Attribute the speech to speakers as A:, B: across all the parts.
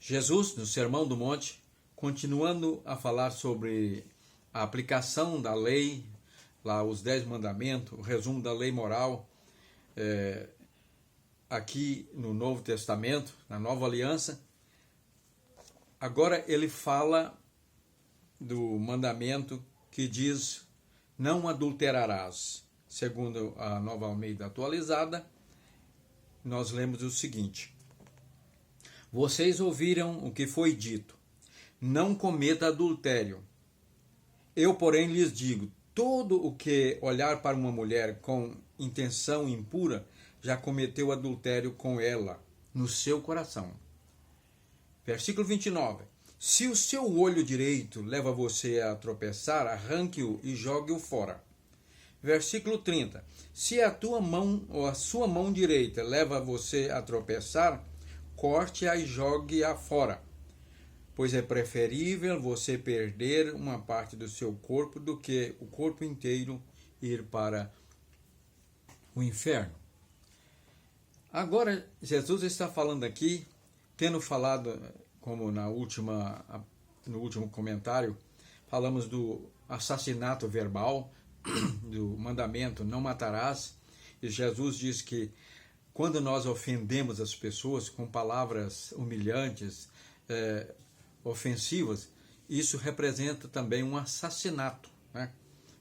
A: Jesus, no Sermão do Monte, continuando a falar sobre a aplicação da lei, lá os 10 mandamentos, o resumo da lei moral, aqui no Novo Testamento, na Nova Aliança. Agora ele fala do mandamento que diz: não adulterarás. Segundo a Nova Almeida atualizada, nós lemos o seguinte: vocês ouviram o que foi dito, não cometa adultério. Eu, porém, lhes digo, todo o que olhar para uma mulher com intenção impura, já cometeu adultério com ela, no seu coração. Versículo 29. Se o seu olho direito leva você a tropeçar, arranque-o e jogue-o fora. Versículo 30. Se a tua mão ou a sua mão direita leva você a tropeçar, corte-a e jogue-a fora. Pois é preferível você perder uma parte do seu corpo do que o corpo inteiro ir para o inferno. Agora, Jesus está falando aqui, tendo falado, como no último comentário, falamos do assassinato verbal, do mandamento não matarás, e Jesus diz que quando nós ofendemos as pessoas com palavras humilhantes, ofensivas, isso representa também um assassinato, né?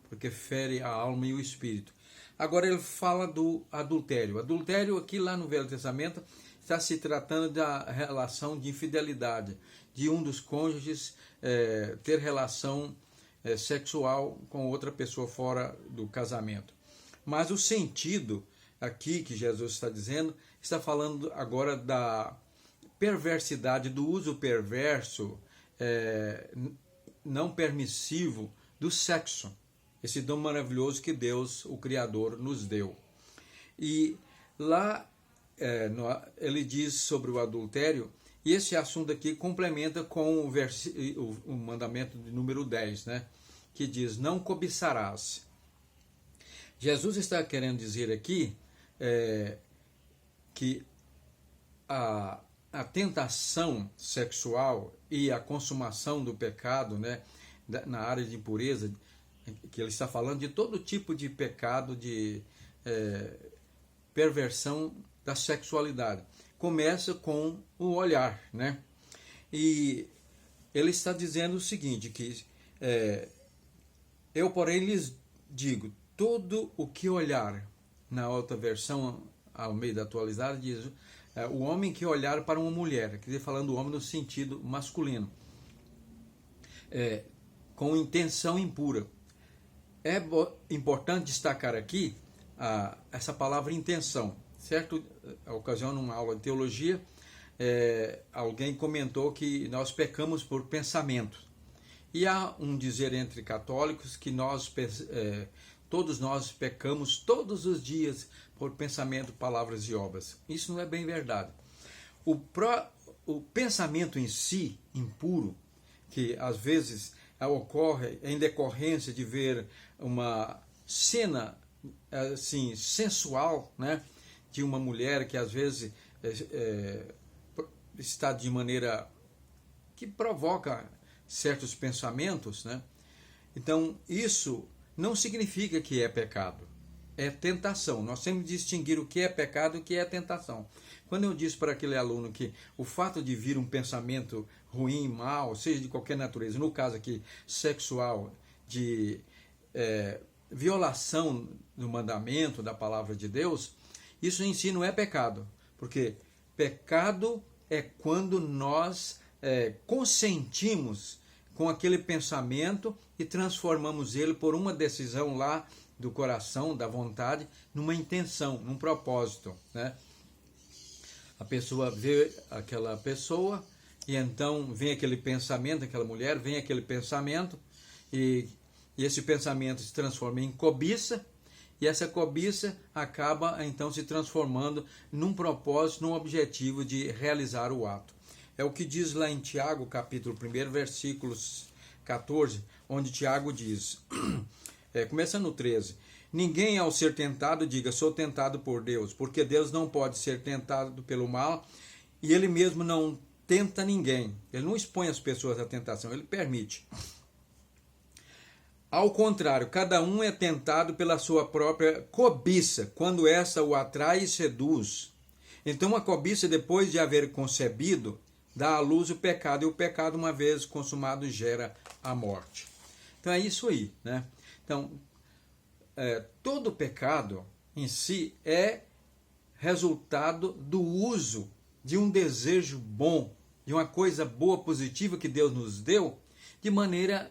A: Porque fere a alma e o espírito. Agora ele fala do adultério. Adultério aqui lá no Velho Testamento está se tratando da relação de infidelidade, de um dos cônjuges ter relação sexual com outra pessoa fora do casamento. Mas o sentido aqui que Jesus está dizendo, está falando agora da perversidade, do uso perverso, não permissivo do sexo. Esse dom maravilhoso que Deus, o Criador, nos deu. E lá ele diz sobre o adultério, e esse assunto aqui complementa com o mandamento de número 10, né? Que diz, não cobiçarás. Jesus está querendo dizer aqui que a tentação sexual e a consumação do pecado, né, na área de impureza, que ele está falando de todo tipo de pecado, de perversão da sexualidade. Começa com o olhar, né? E ele está dizendo o seguinte, que eu, porém, lhes digo, todo o que olhar, na outra versão, Almeida atualizada, diz, o homem que olhar para uma mulher, quer dizer, falando do homem no sentido masculino, com intenção impura. É importante destacar aqui essa palavra intenção. Certo? A ocasião, numa aula de teologia, alguém comentou que nós pecamos por pensamento. E há um dizer entre católicos que todos nós pecamos todos os dias por pensamento, palavras e obras. Isso não é bem verdade. O pensamento em si, impuro, que às vezes ocorre em decorrência de ver uma cena assim, sensual, né, de uma mulher que às vezes está de maneira que provoca certos pensamentos, né? Então isso não significa que é pecado, é tentação. Nós temos que distinguir o que é pecado e o que é tentação. Quando eu disse para aquele aluno que o fato de vir um pensamento ruim, mal, seja de qualquer natureza, no caso aqui sexual, de violação do mandamento, da palavra de Deus, isso em si não é pecado, porque pecado é quando nós consentimos com aquele pensamento e transformamos ele por uma decisão lá do coração, da vontade, numa intenção, num propósito, né? A pessoa vê aquela pessoa e então vem aquele pensamento, aquela mulher, vem aquele pensamento e esse pensamento se transforma em cobiça e essa cobiça acaba então se transformando num propósito, num objetivo de realizar o ato. É o que diz lá em Tiago, capítulo 1, versículos 14, onde Tiago diz, começando no 13, ninguém ao ser tentado diga, sou tentado por Deus, porque Deus não pode ser tentado pelo mal, e ele mesmo não tenta ninguém. Ele não expõe as pessoas à tentação, ele permite. Ao contrário, cada um é tentado pela sua própria cobiça, quando essa o atrai e seduz. Então a cobiça, depois de haver concebido, dá à luz o pecado, e o pecado, uma vez consumado, gera a morte. Então é isso aí, né? Então, todo pecado em si é resultado do uso de um desejo bom, de uma coisa boa, positiva que Deus nos deu, de maneira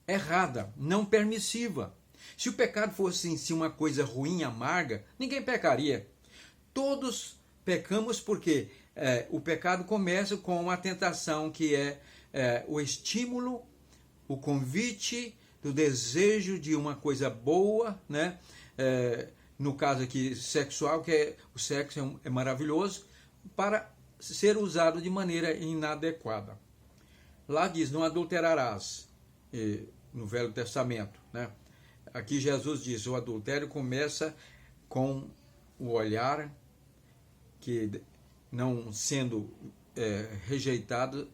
A: errada, não permissiva. Se o pecado fosse em si uma coisa ruim, amarga, ninguém pecaria. Todos pecamos porque o pecado começa com uma tentação que é o estímulo, o convite do desejo de uma coisa boa, né? No caso aqui sexual, que o sexo é maravilhoso, para ser usado de maneira inadequada. Lá diz, não adulterarás, no Velho Testamento, né? Aqui Jesus diz, o adultério começa com o olhar, que não sendo rejeitado,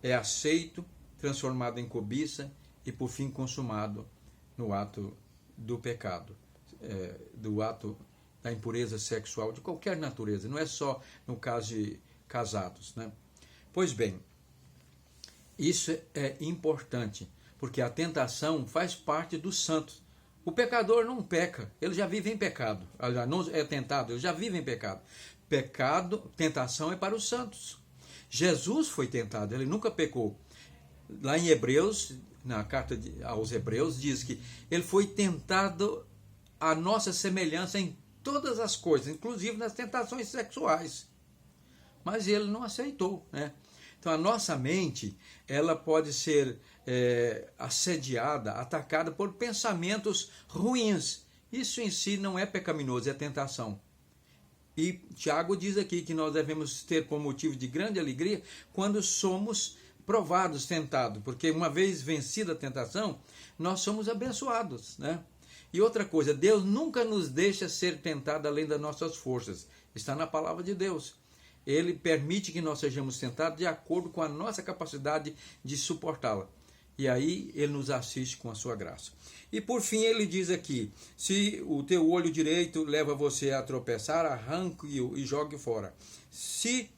A: é aceito, transformado em cobiça e por fim consumado no ato do pecado, do ato da impureza sexual de qualquer natureza, não é só no caso de casados, né? Pois bem, isso é importante, porque a tentação faz parte dos santos. O pecador não peca, ele já vive em pecado. Não é tentado, ele já vive em pecado. Tentação é para os santos. Jesus foi tentado, ele nunca pecou. Lá em Hebreus, na carta aos Hebreus, diz que ele foi tentado à nossa semelhança em todas as coisas, inclusive nas tentações sexuais. Mas ele não aceitou, né? Então a nossa mente, ela pode ser assediada, atacada por pensamentos ruins. Isso em si não é pecaminoso, é tentação. E Tiago diz aqui que nós devemos ter como motivo de grande alegria quando somos provados, tentados, porque uma vez vencida a tentação, nós somos abençoados, né? E outra coisa, Deus nunca nos deixa ser tentado além das nossas forças. Está na palavra de Deus. Ele permite que nós sejamos tentados de acordo com a nossa capacidade de suportá-la. E aí ele nos assiste com a sua graça. E por fim ele diz aqui, se o teu olho direito leva você a tropeçar, arranque-o e jogue fora. Se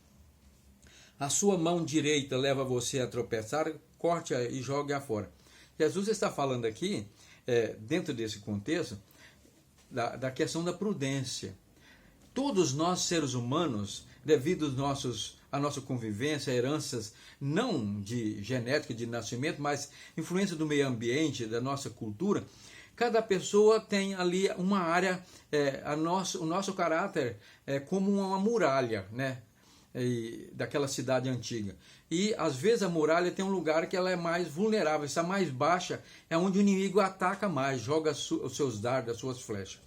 A: a sua mão direita leva você a tropeçar, corte-a e jogue-a fora. Jesus está falando aqui, dentro desse contexto, da questão da prudência. Todos nós, seres humanos, devido à nossa convivência, heranças não de genética, de nascimento, mas influência do meio ambiente, da nossa cultura, cada pessoa tem ali uma área, o nosso caráter é como uma muralha, né? Daquela cidade antiga. E às vezes a muralha tem um lugar que ela é mais vulnerável, está mais baixa, é onde o inimigo ataca mais, joga os seus dardos, as suas flechas.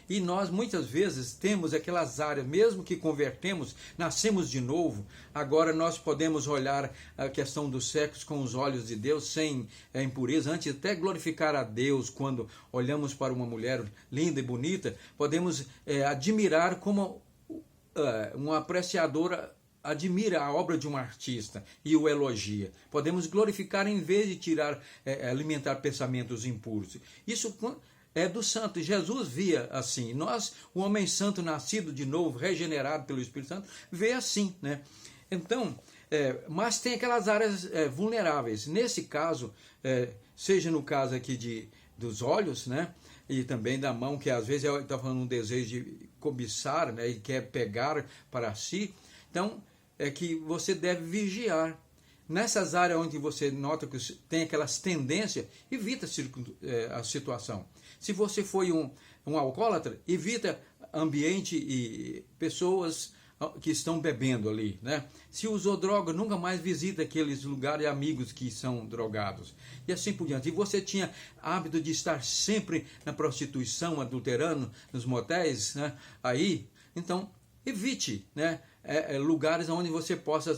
A: E nós muitas vezes temos aquelas áreas, mesmo que convertemos, nascemos de novo, agora nós podemos olhar a questão do sexo com os olhos de Deus, sem impureza, antes até glorificar a Deus quando olhamos para uma mulher linda e bonita, podemos admirar como uma apreciadora admira a obra de um artista e o elogia. Podemos glorificar em vez de alimentar pensamentos impuros. Isso é do santo. Jesus via assim. Nós, o homem santo nascido de novo, regenerado pelo Espírito Santo, vê assim, né? Então, mas tem aquelas áreas vulneráveis. Nesse caso, seja no caso aqui dos olhos, né? E também da mão, que às vezes está falando um desejo de cobiçar, né? E quer pegar para si. Então, é que você deve vigiar. Nessas áreas onde você nota que tem aquelas tendências, evita a situação. Se você foi um alcoólatra, evita ambiente e pessoas que estão bebendo ali, né? Se usou droga, nunca mais visita aqueles lugares e amigos que são drogados. E assim por diante. E você tinha hábito de estar sempre na prostituição, adulterando, nos motéis, né? Aí, então, evite, né? Lugares onde você possa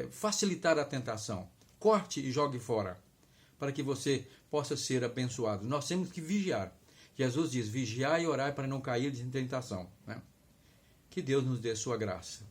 A: facilitar a tentação. Corte e jogue fora, para que você possa ser abençoado. Nós temos que vigiar. Jesus diz, vigiai e orai para não cair em tentação, né? Que Deus nos dê sua graça.